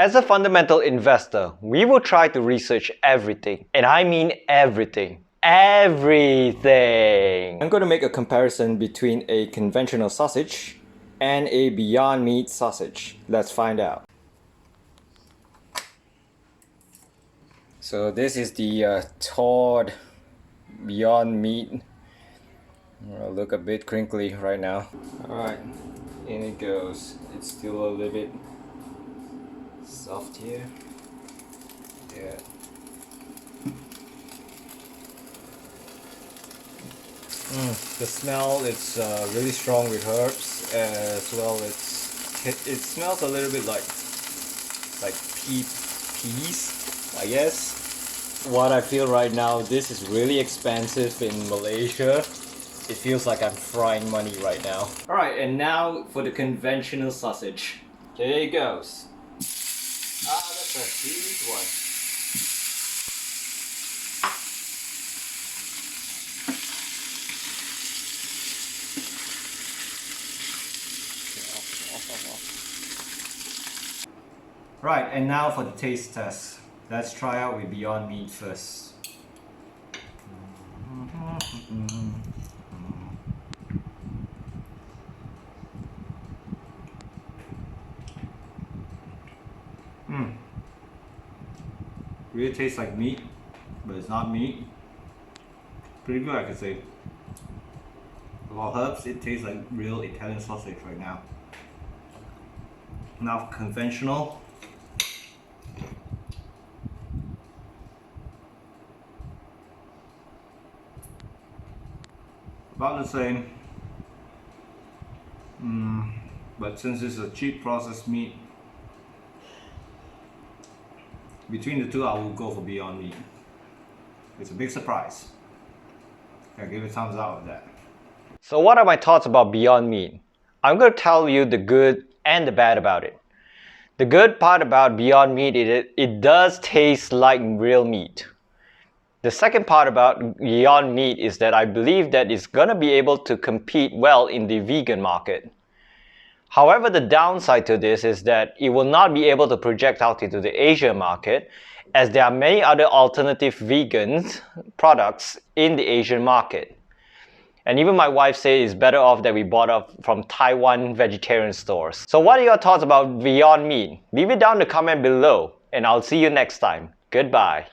As a fundamental investor, we will try to research everything, and I mean everything. Everything! I'm going to make a comparison between a conventional sausage and a Beyond Meat sausage. Let's find out. So this is the thawed Beyond Meat. It'll look a bit crinkly right now. Alright, in it goes. It's still a little bit soft here. Yeah. The smell is really strong with herbs as well. It smells a little bit like peas, I guess. What I feel right now, this is really expensive in Malaysia. It feels like I'm frying money right now. Alright, and now for the conventional sausage. Here it goes. That's a huge one. Right, and now for the taste test. Let's try out with Beyond Meat first. Really tastes like meat, but it's not meat. Pretty good, I could say. With all herbs, it tastes like real Italian sausage right now. Now conventional. About the same. But since it's a cheap processed meat, between the two I will go for Beyond Meat. It's a big surprise. I give it a thumbs up with that. So what are my thoughts about Beyond Meat? I'm going to tell you the good and the bad about it. The good part about Beyond Meat is it does taste like real meat. The second part about Beyond Meat is that I believe that it's going to be able to compete well in the vegan market. However, the downside to this is that it will not be able to project out into the Asia market, as there are many other alternative vegan products in the Asian market. And even my wife says it's better off that we bought up from Taiwan vegetarian stores. So what are your thoughts about Beyond Meat? Leave it down in the comment below, and I'll see you next time. Goodbye.